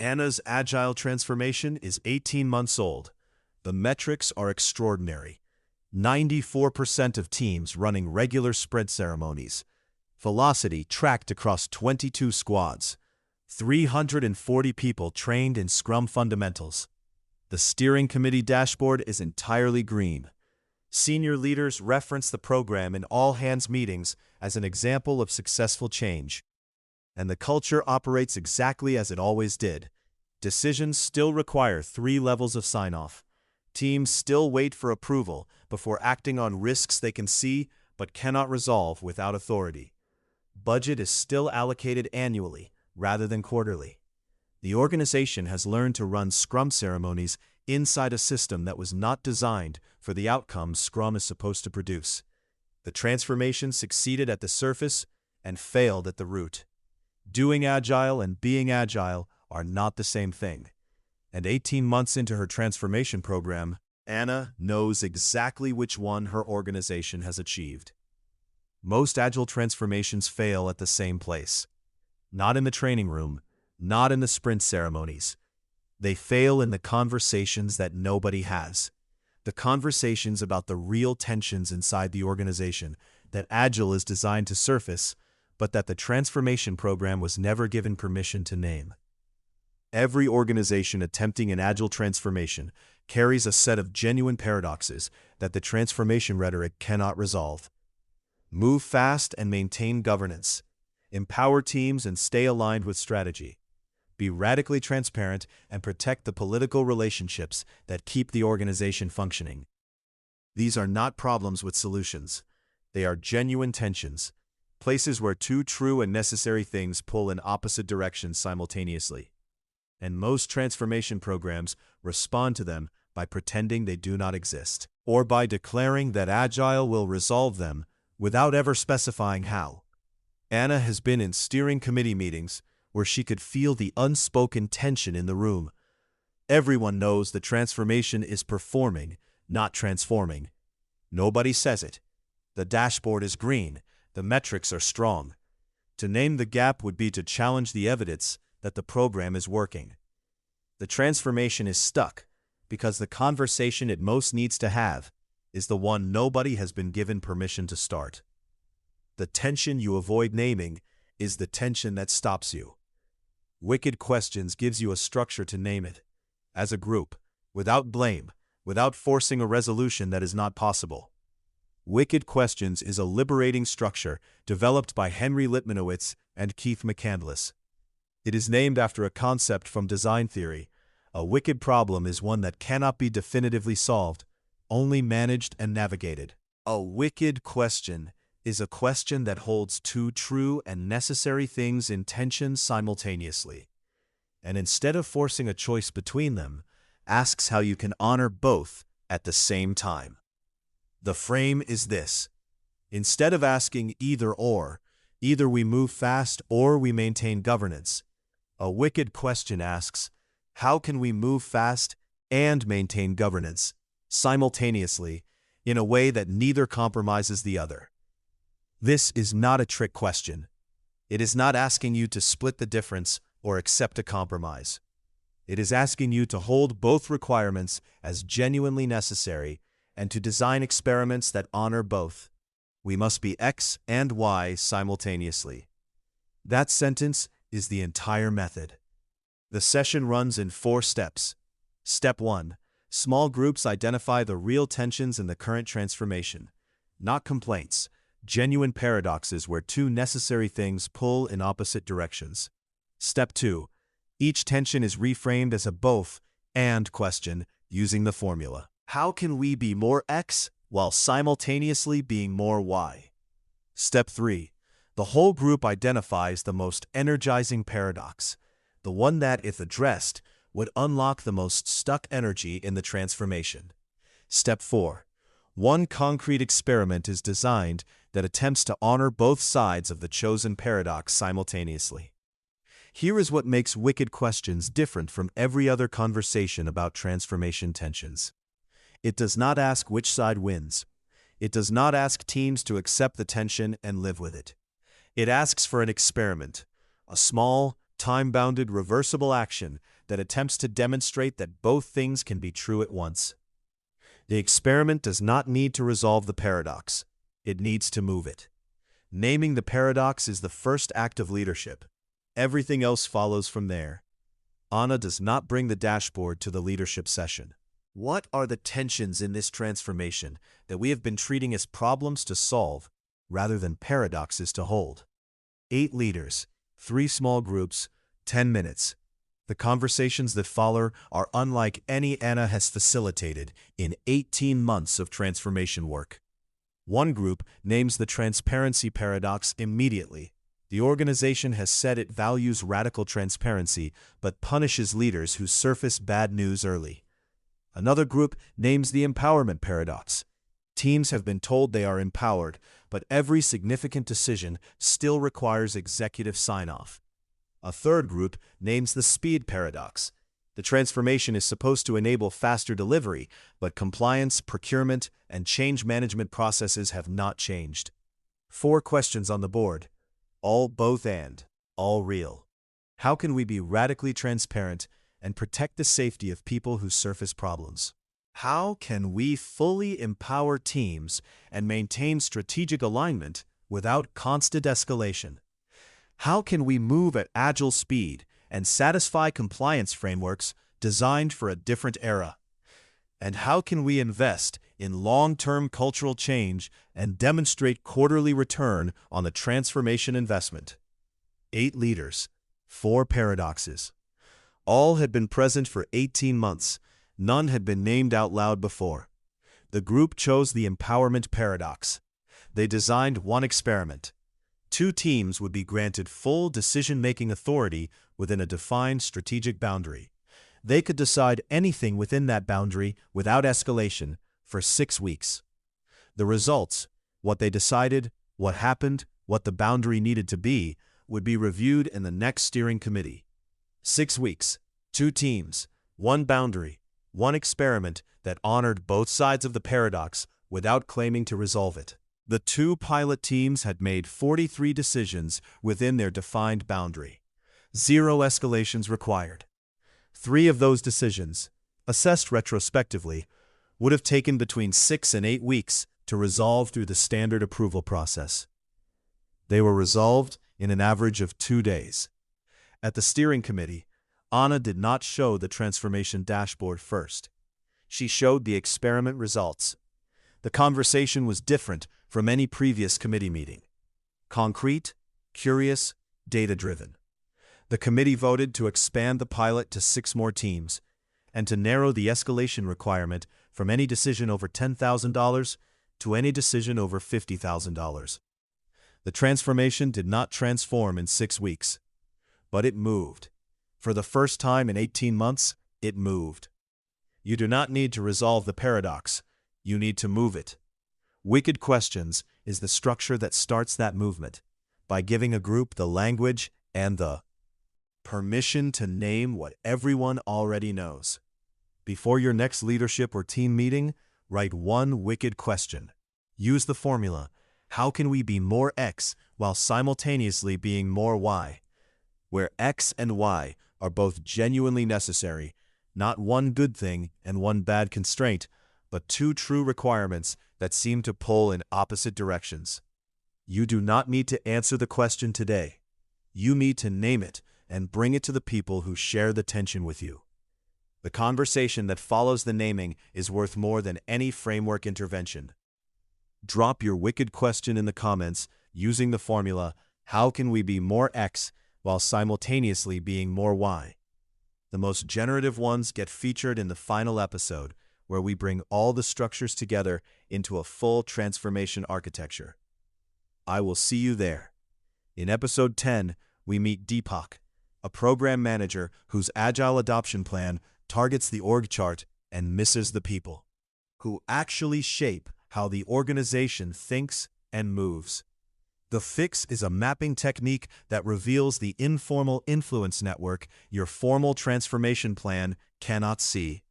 Anna's Agile Transformation is 18 months old. The metrics are extraordinary. 94% of teams running regular sprint ceremonies. Velocity tracked across 22 squads. 340 people trained in Scrum fundamentals. The steering committee dashboard is entirely green. Senior leaders reference the program in all-hands meetings as an example of successful change. And the culture operates exactly as it always did. Decisions still require 3 levels of sign-off. Teams still wait for approval before acting on risks they can see but cannot resolve without authority. Budget is still allocated annually rather than quarterly. The organization has learned to run Scrum ceremonies inside a system that was not designed for the outcomes Scrum is supposed to produce. The transformation succeeded at the surface and failed at the root. Doing Agile and being Agile are not the same thing. And 18 months into her transformation program, Anna knows exactly which one her organization has achieved. Most Agile transformations fail at the same place. Not in the training room, not in the sprint ceremonies. They fail in the conversations that nobody has. The conversations about the real tensions inside the organization that Agile is designed to surface, but that the transformation program was never given permission to name. Every organization attempting an Agile transformation carries a set of genuine paradoxes that the transformation rhetoric cannot resolve. Move fast and maintain governance. Empower teams and stay aligned with strategy. Be radically transparent and protect the political relationships that keep the organization functioning. These are not problems with solutions. They are genuine tensions, places where 2 true and necessary things pull in opposite directions simultaneously. And most transformation programs respond to them by pretending they do not exist, or by declaring that Agile will resolve them without ever specifying how. Anna has been in steering committee meetings where she could feel the unspoken tension in the room. Everyone knows the transformation is performing, not transforming. Nobody says it. The dashboard is green. The metrics are strong. To name the gap would be to challenge the evidence that the program is working. The transformation is stuck because the conversation it most needs to have is the one nobody has been given permission to start. The tension you avoid naming is the tension that stops you. Wicked Questions gives you a structure to name it. As a group, without blame, without forcing a resolution that is not possible. Wicked Questions is a liberating structure developed by Henry Litmanowitz and Keith McCandless. It is named after a concept from design theory. A wicked problem is one that cannot be definitively solved, only managed and navigated. A wicked question is a question that holds 2 true and necessary things in tension simultaneously, and instead of forcing a choice between them, asks how you can honor both at the same time. The frame is this. Instead of asking either or, either we move fast or we maintain governance, a wicked question asks, how can we move fast and maintain governance simultaneously in a way that neither compromises the other? This is not a trick question. It is not asking you to split the difference or accept a compromise. It is asking you to hold both requirements as genuinely necessary and to design experiments that honor both. We must be X and Y simultaneously. That sentence is the entire method. The session runs in 4 steps. Step 1. Small groups identify the real tensions in the current transformation, not complaints. Genuine paradoxes where 2 necessary things pull in opposite directions. Step 2. Each tension is reframed as a both and question using the formula. How can we be more X while simultaneously being more Y? Step 3. The whole group identifies the most energizing paradox, the one that, if addressed, would unlock the most stuck energy in the transformation. Step 4. One concrete experiment is designed that attempts to honor both sides of the chosen paradox simultaneously. Here is what makes Wicked Questions different from every other conversation about transformation tensions. It does not ask which side wins. It does not ask teams to accept the tension and live with it. It asks for an experiment, a small, time-bounded reversible action that attempts to demonstrate that both things can be true at once. The experiment does not need to resolve the paradox. It needs to move it. Naming the paradox is the first act of leadership. Everything else follows from there. Anna does not bring the dashboard to the leadership session. What are the tensions in this transformation that we have been treating as problems to solve rather than paradoxes to hold? 8 leaders, 3 small groups, 10 minutes. The conversations that follow are unlike any Anna has facilitated in 18 months of transformation work. One group names the transparency paradox immediately. The organization has said it values radical transparency but punishes leaders who surface bad news early. Another group names the empowerment paradox. Teams have been told they are empowered, but every significant decision still requires executive sign-off. A third group names the speed paradox. The transformation is supposed to enable faster delivery, but compliance, procurement, and change management processes have not changed. 4 questions on the board. All, both, and all real. How can we be radically transparent and protect the safety of people who surface problems? How can we fully empower teams and maintain strategic alignment without constant escalation? How can we move at agile speed and satisfy compliance frameworks designed for a different era? And how can we invest in long-term cultural change and demonstrate quarterly return on the transformation investment? 8 leaders, 4 paradoxes. All had been present for 18 months. None had been named out loud before. The group chose the empowerment paradox. They designed one experiment. 2 teams would be granted full decision-making authority within a defined strategic boundary. They could decide anything within that boundary without escalation for 6 weeks. The results, what they decided, what happened, what the boundary needed to be, would be reviewed in the next steering committee. 6 weeks, 2 teams, 1 boundary, 1 experiment that honored both sides of the paradox without claiming to resolve it. The 2 pilot teams had made 43 decisions within their defined boundary. 0 escalations required. 3 of those decisions, assessed retrospectively, would have taken between 6 and 8 weeks to resolve through the standard approval process. They were resolved in an average of 2 days. At the steering committee, Anna did not show the transformation dashboard first. She showed the experiment results. The conversation was different from any previous committee meeting. Concrete, curious, data-driven. The committee voted to expand the pilot to 6 more teams and to narrow the escalation requirement from any decision over $10,000 to any decision over $50,000. The transformation did not transform in 6 weeks, but it moved. For the first time in 18 months, it moved. You do not need to resolve the paradox. You need to move it. Wicked Questions is the structure that starts that movement by giving a group the language and the permission to name what everyone already knows. Before your next leadership or team meeting, write 1 wicked question. Use the formula, how can we be more X while simultaneously being more Y? Where X and Y are both genuinely necessary, not 1 good thing and 1 bad constraint, but 2 true requirements that seem to pull in opposite directions. You do not need to answer the question today. You need to name it and bring it to the people who share the tension with you. The conversation that follows the naming is worth more than any framework intervention. Drop your wicked question in the comments using the formula, how can we be more X while simultaneously being more Y? The most generative ones get featured in the final episode, where we bring all the structures together into a full transformation architecture. I will see you there. In episode 10, we meet Deepak, a program manager whose agile adoption plan targets the org chart and misses the people, who actually shape how the organization thinks and moves. The fix is a mapping technique that reveals the informal influence network your formal transformation plan cannot see.